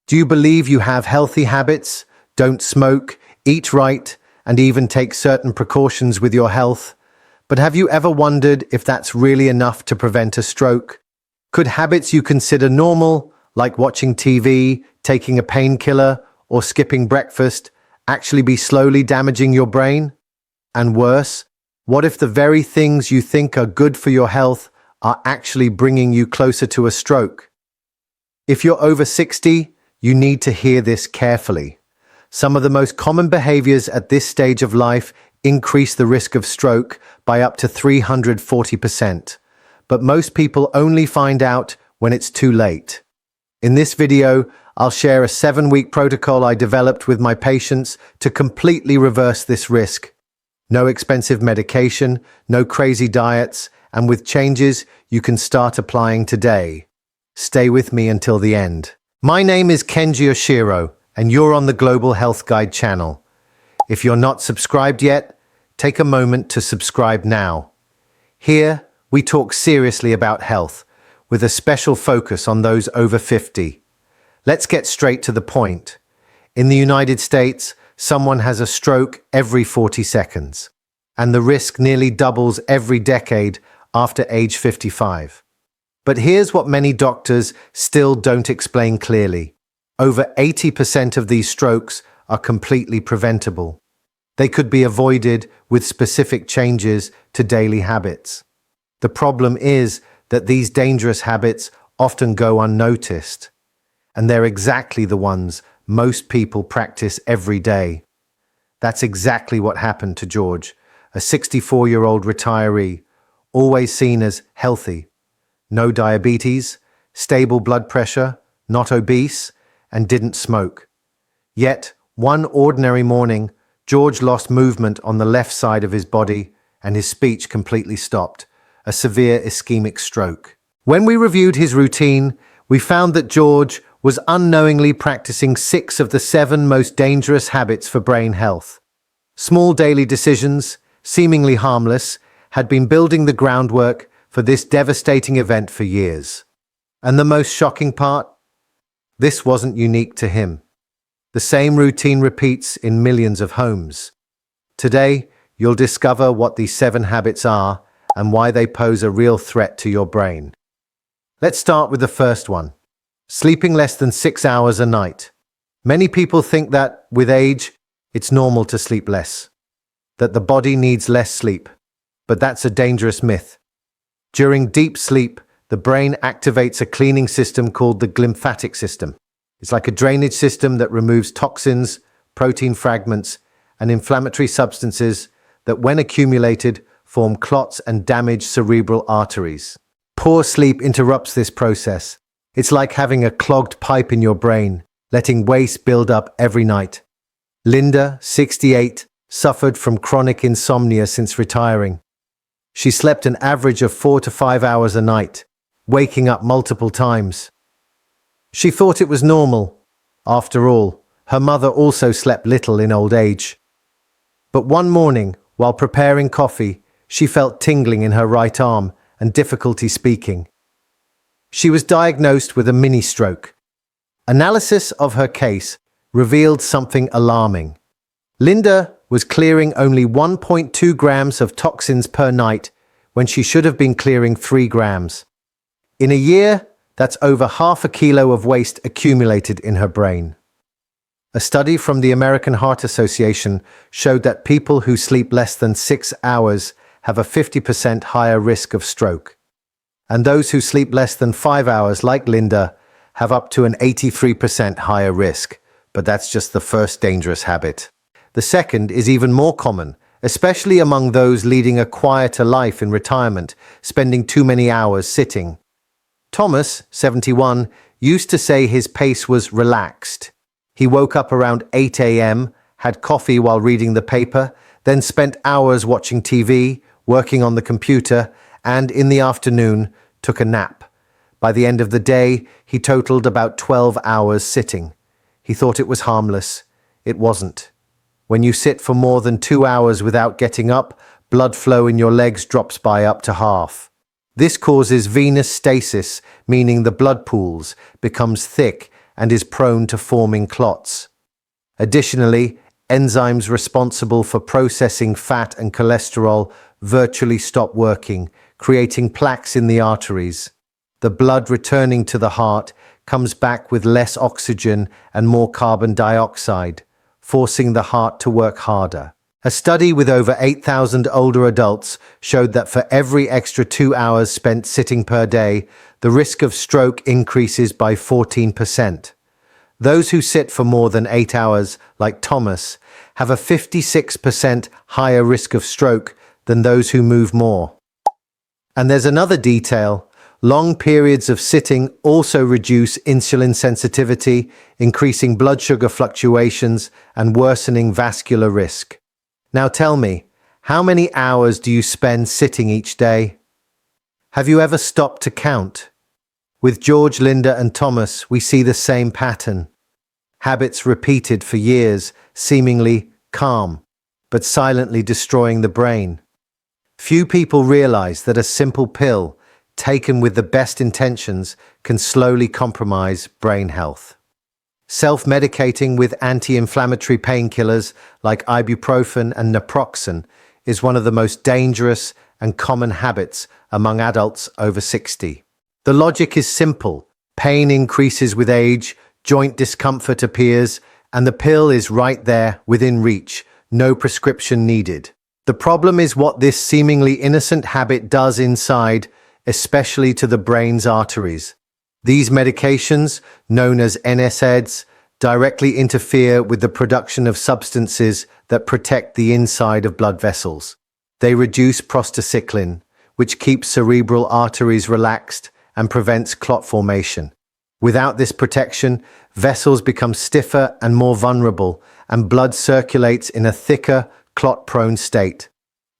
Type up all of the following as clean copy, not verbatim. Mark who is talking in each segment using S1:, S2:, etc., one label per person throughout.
S1: Do you believe you have healthy habits, don't smoke, eat right, and even take certain precautions with your health? But have you ever wondered if that's really enough to prevent a stroke? Could habits you consider normal, like watching TV, taking a painkiller, or skipping breakfast, actually be slowly damaging your brain? And worse, what if the very things you think are good for your health are actually bringing you closer to a stroke? If you're over 60, you need to hear this carefully. Some of the most common behaviors at this stage of life increase the risk of stroke by up to 340%. But most people only find out when it's too late. In this video, I'll share a 7-week protocol I developed with my patients to completely reverse this risk. No expensive medication, no crazy diets, and with changes you can start applying today. Stay with me until the end. My name is Kenji Oshiro, and you're on the Global Health Guide channel. If you're not subscribed yet, take a moment to subscribe now. Here, we talk seriously about health, with a special focus on those over 50. Let's get straight to the point. In the United States, someone has a stroke every 40 seconds, and the risk nearly doubles every decade after age 55. But here's what many doctors still don't explain clearly. Over 80% of these strokes are completely preventable. They could be avoided with specific changes to daily habits. The problem is that these dangerous habits often go unnoticed, and they're exactly the ones most people practice every day. That's exactly what happened to George, a 64-year-old retiree, always seen as healthy. No diabetes, stable blood pressure, not obese, and didn't smoke. Yet, one ordinary morning, George lost movement on the left side of his body and his speech completely stopped, a severe ischemic stroke. When we reviewed his routine, we found that George was unknowingly practicing 6 of the 7 most dangerous habits for brain health. Small daily decisions, seemingly harmless, had been building the groundwork for this devastating event for years. And the most shocking part? This wasn't unique to him. The same routine repeats in millions of homes. Today, you'll discover what these 7 habits are and why they pose a real threat to your brain. Let's start with the first one. Sleeping less than 6 hours a night. Many people think that, with age, it's normal to sleep less, that the body needs less sleep. But that's a dangerous myth. During deep sleep, the brain activates a cleaning system called the lymphatic system. It's like a drainage system that removes toxins, protein fragments, and inflammatory substances that, when accumulated, form clots and damage cerebral arteries. Poor sleep interrupts this process. It's like having a clogged pipe in your brain, letting waste build up every night. Linda, 68, suffered from chronic insomnia since retiring. She slept an average of 4 to 5 hours a night, waking up multiple times. She thought it was normal. After all, her mother also slept little in old age. But one morning, while preparing coffee, she felt tingling in her right arm and difficulty speaking. She was diagnosed with a mini-stroke. Analysis of her case revealed something alarming. Linda was clearing only 1.2 grams of toxins per night when she should have been clearing 3 grams. In a year, that's over half a kilo of waste accumulated in her brain. A study from the American Heart Association showed that people who sleep less than 6 hours have a 50% higher risk of stroke. And those who sleep less than 5 hours, like Linda, have up to an 83% higher risk. But that's just the first dangerous habit. The second is even more common, especially among those leading a quieter life in retirement, spending too many hours sitting. Thomas, 71, used to say his pace was relaxed. He woke up around 8 a.m., had coffee while reading the paper, then spent hours watching TV, working on the computer, and in the afternoon took a nap. By the end of the day, he totaled about 12 hours sitting. He thought it was harmless. It wasn't. When you sit for more than 2 hours without getting up, blood flow in your legs drops by up to half. This causes venous stasis, meaning the blood pools becomes thick and is prone to forming clots. Additionally, enzymes responsible for processing fat and cholesterol virtually stop working, creating plaques in the arteries. The blood returning to the heart comes back with less oxygen and more carbon dioxide, forcing the heart to work harder. A study with over 8,000 older adults showed that for every extra 2 hours spent sitting per day, the risk of stroke increases by 14%. Those who sit for more than 8 hours, like Thomas, have a 56% higher risk of stroke than those who move more. And there's another detail. Long periods of sitting also reduce insulin sensitivity, increasing blood sugar fluctuations and worsening vascular risk. Now tell me, how many hours do you spend sitting each day? Have you ever stopped to count? With George, Linda, and Thomas, we see the same pattern. Habits repeated for years, seemingly calm, but silently destroying the brain. Few people realize that a simple pill, taken with the best intentions, can slowly compromise brain health. Self-medicating with anti-inflammatory painkillers like ibuprofen and naproxen is one of the most dangerous and common habits among adults over 60. The logic is simple. Pain increases with age, joint discomfort appears, and the pill is right there within reach, no prescription needed. The problem is what this seemingly innocent habit does inside, especially to the brain's arteries. These medications, known as NSAIDs, directly interfere with the production of substances that protect the inside of blood vessels. They reduce prostacyclin, which keeps cerebral arteries relaxed and prevents clot formation. Without this protection, vessels become stiffer and more vulnerable, and blood circulates in a thicker, clot-prone state.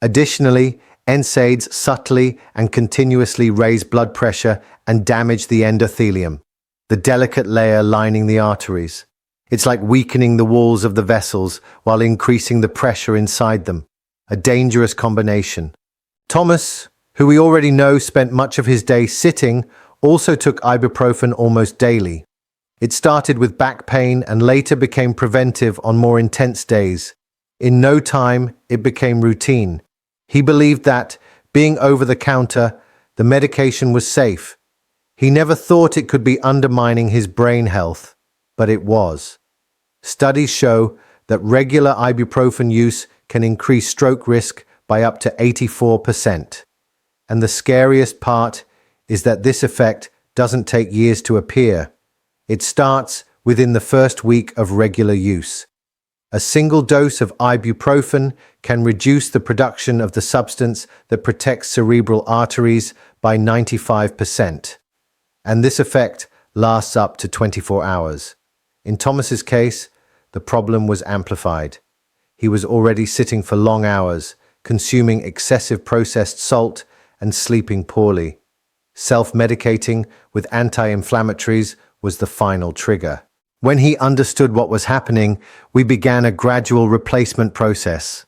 S1: Additionally, NSAIDs subtly and continuously raise blood pressure and damage the endothelium, the delicate layer lining the arteries. It's like weakening the walls of the vessels while increasing the pressure inside them. A dangerous combination. Thomas, who we already know spent much of his day sitting, also took ibuprofen almost daily. It started with back pain and later became preventive on more intense days. In no time, it became routine. He believed that, being over the counter, the medication was safe. He never thought it could be undermining his brain health, but it was. Studies show that regular ibuprofen use can increase stroke risk by up to 84%. And the scariest part is that this effect doesn't take years to appear. It starts within the first week of regular use. A single dose of ibuprofen can reduce the production of the substance that protects cerebral arteries by 95%. And this effect lasts up to 24 hours. In Thomas's case, the problem was amplified. He was already sitting for long hours, consuming excessive processed salt and sleeping poorly. Self-medicating with anti-inflammatories was the final trigger. When he understood what was happening, we began a gradual replacement process.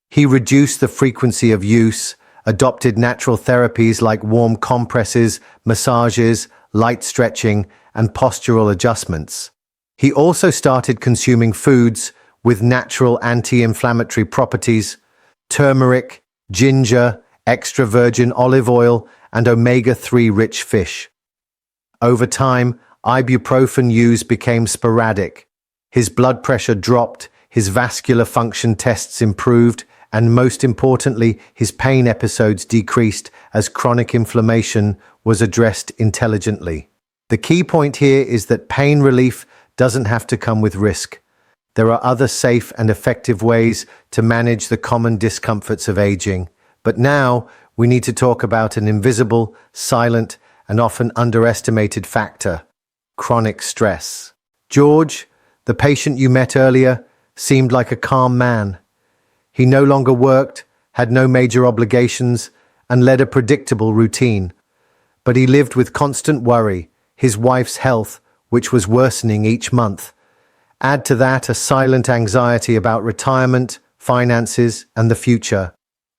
S1: He reduced the frequency of use, adopted natural therapies like warm compresses, massages, light stretching, and postural adjustments. He also started consuming foods with natural anti-inflammatory properties: turmeric, ginger, extra virgin olive oil, and omega-3 rich fish. Over time, ibuprofen use became sporadic. His blood pressure dropped, his vascular function tests improved, and most importantly, his pain episodes decreased as chronic inflammation was addressed intelligently. The key point here is that pain relief doesn't have to come with risk. There are other safe and effective ways to manage the common discomforts of aging. But now, we need to talk about an invisible, silent, and often underestimated factor: chronic stress. George, the patient you met earlier, seemed like a calm man. He no longer worked, had no major obligations, and led a predictable routine. But he lived with constant worry, his wife's health, which was worsening each month. Add to that a silent anxiety about retirement, finances, and the future.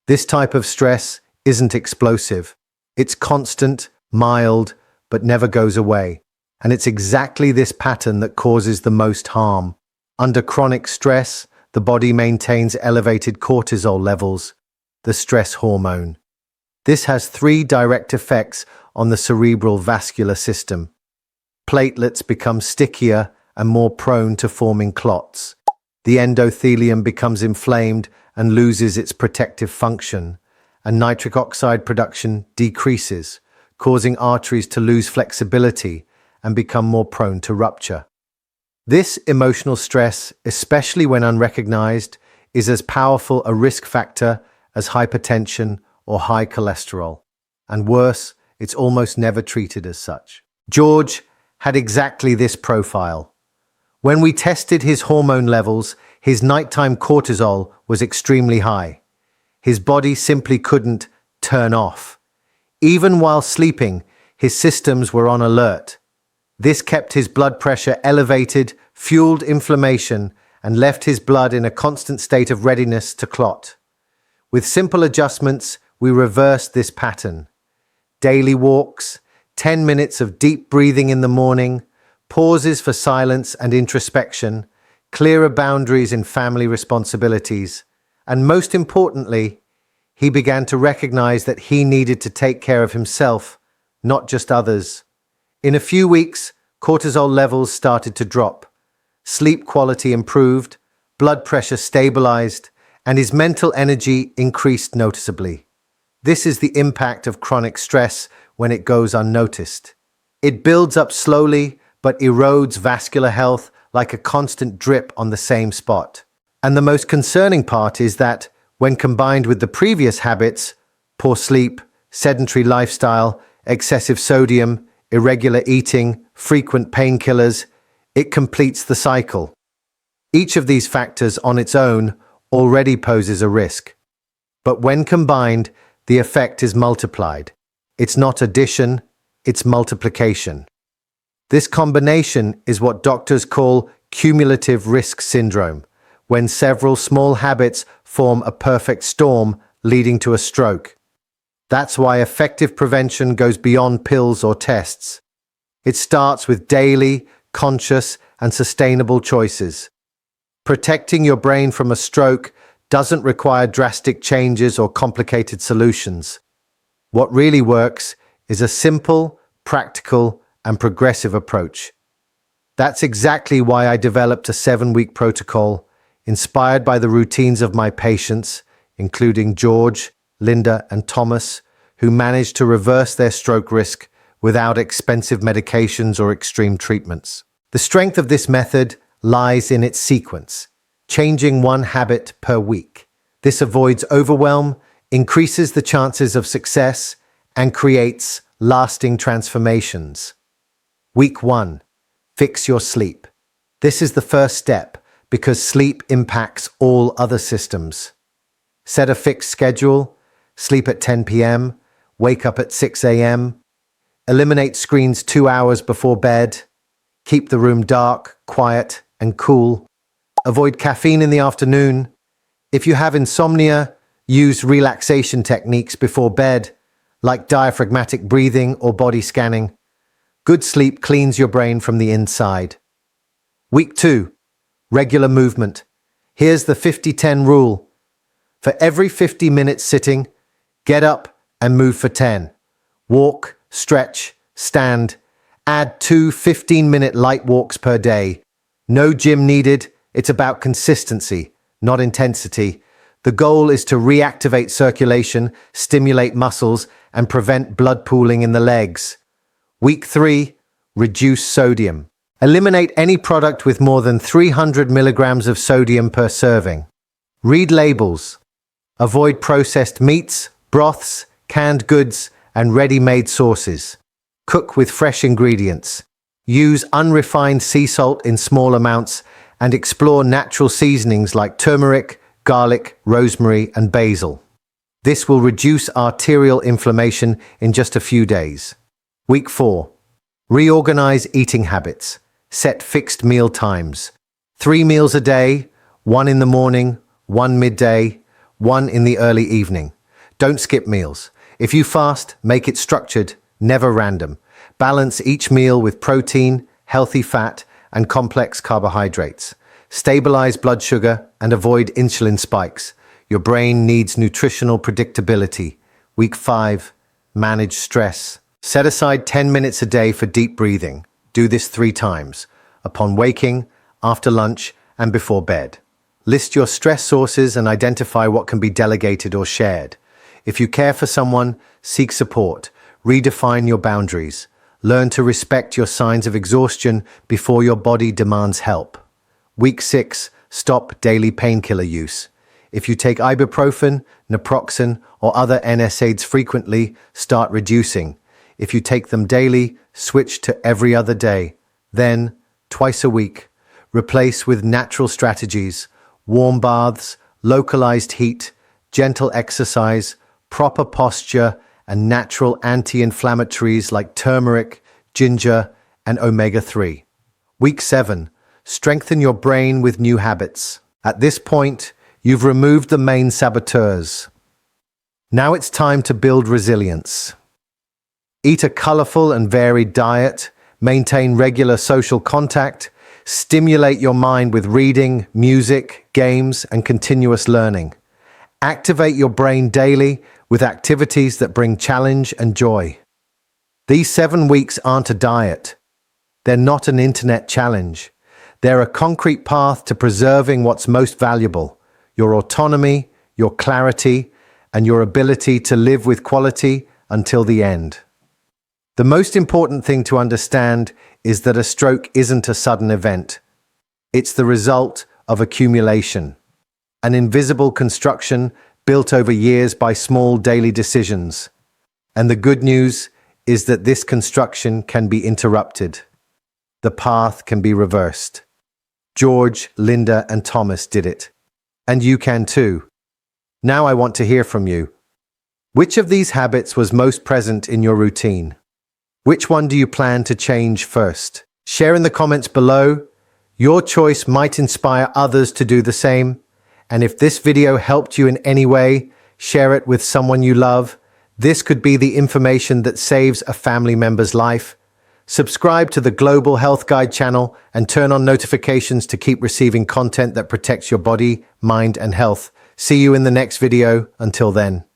S1: This type of stress isn't explosive. It's constant, mild, but never goes away. And it's exactly this pattern that causes the most harm. Under chronic stress, the body maintains elevated cortisol levels, the stress hormone. This has three direct effects on the cerebral vascular system. Platelets become stickier and more prone to forming clots. The endothelium becomes inflamed and loses its protective function, and nitric oxide production decreases, causing arteries to lose flexibility and become more prone to rupture. This emotional stress, especially when unrecognized, is as powerful a risk factor as hypertension or high cholesterol. And worse, it's almost never treated as such. George had exactly this profile. When we tested his hormone levels, his nighttime cortisol was extremely high. His body simply couldn't turn off. Even while sleeping, his systems were on alert. This kept his blood pressure elevated, fueled inflammation, and left his blood in a constant state of readiness to clot. With simple adjustments, we reversed this pattern. Daily walks, 10 minutes of deep breathing in the morning, pauses for silence and introspection, clearer boundaries in family responsibilities, and most importantly, he began to recognize that he needed to take care of himself, not just others. In a few weeks, cortisol levels started to drop. Sleep quality improved, blood pressure stabilized, and his mental energy increased noticeably. This is the impact of chronic stress when it goes unnoticed. It builds up slowly, but erodes vascular health like a constant drip on the same spot. And the most concerning part is that, when combined with the previous habits, poor sleep, sedentary lifestyle, excessive sodium, irregular eating, frequent painkillers, it completes the cycle. Each of these factors on its own already poses a risk. But when combined, the effect is multiplied. It's not addition, it's multiplication. This combination is what doctors call cumulative risk syndrome, when several small habits form a perfect storm leading to a stroke. That's why effective prevention goes beyond pills or tests. It starts with daily, conscious, and sustainable choices. Protecting your brain from a stroke doesn't require drastic changes or complicated solutions. What really works is a simple, practical, and progressive approach. That's exactly why I developed a 7-week protocol inspired by the routines of my patients, including George, Linda, and Thomas, who managed to reverse their stroke risk without expensive medications or extreme treatments. The strength of this method lies in its sequence, changing one habit per week. This avoids overwhelm, increases the chances of success, and creates lasting transformations. Week 1. Fix your sleep. This is the first step because sleep impacts all other systems. Set a fixed schedule, sleep at 10 p.m., wake up at 6 a.m., eliminate screens 2 hours before bed, keep the room dark, quiet, and cool, avoid caffeine in the afternoon. If you have insomnia, use relaxation techniques before bed, like diaphragmatic breathing or body scanning. Good sleep cleans your brain from the inside. Week 2. Regular movement. Here's the 50-10 rule. For every 50 minutes sitting, get up and move for 10. Walk, stretch, stand. Add 2 15-minute light walks per day. No gym needed. It's about consistency, not intensity. The goal is to reactivate circulation, stimulate muscles, and prevent blood pooling in the legs. Week 3. Reduce sodium. Eliminate any product with more than 300 milligrams of sodium per serving. Read labels. Avoid processed meats, broths, canned goods, and ready-made sauces. Cook with fresh ingredients. Use unrefined sea salt in small amounts and explore natural seasonings like turmeric, garlic, rosemary, and basil. This will reduce arterial inflammation in just a few days. Week 4. Reorganize eating habits. Set fixed meal times. 3 meals a day, 1 in the morning, 1 midday, 1 in the early evening. Don't skip meals. If you fast, make it structured, never random. Balance each meal with protein, healthy fat, and complex carbohydrates. Stabilize blood sugar and avoid insulin spikes. Your brain needs nutritional predictability. Week 5. Manage stress. Set aside 10 minutes a day for deep breathing. Do this 3 times, upon waking, after lunch, and before bed. List your stress sources and identify what can be delegated or shared. If you care for someone, seek support. Redefine your boundaries. Learn to respect your signs of exhaustion before your body demands help. Week 6. Stop daily painkiller use. If you take ibuprofen, naproxen, or other NSAIDs frequently, start reducing. If you take them daily, switch to every other day. Then, twice a week, replace with natural strategies, warm baths, localized heat, gentle exercise, proper posture, and natural anti-inflammatories like turmeric, ginger, and omega-3. Week 7. Strengthen your brain with new habits. At this point, you've removed the main saboteurs. Now it's time to build resilience. Eat a colorful and varied diet, maintain regular social contact, stimulate your mind with reading, music, games, and continuous learning. Activate your brain daily with activities that bring challenge and joy. These 7 weeks aren't a diet. They're not an internet challenge. They're a concrete path to preserving what's most valuable: your autonomy, your clarity, and your ability to live with quality until the end. The most important thing to understand is that a stroke isn't a sudden event. It's the result of accumulation, an invisible construction built over years by small daily decisions. And the good news is that this construction can be interrupted. The path can be reversed. George, Linda, and Thomas did it. And you can too. Now I want to hear from you. Which of these habits was most present in your routine? Which one do you plan to change first? Share in the comments below. Your choice might inspire others to do the same. And if this video helped you in any way, share it with someone you love. This could be the information that saves a family member's life. Subscribe to the Global Health Guide channel and turn on notifications to keep receiving content that protects your body, mind, and health. See you in the next video. Until then.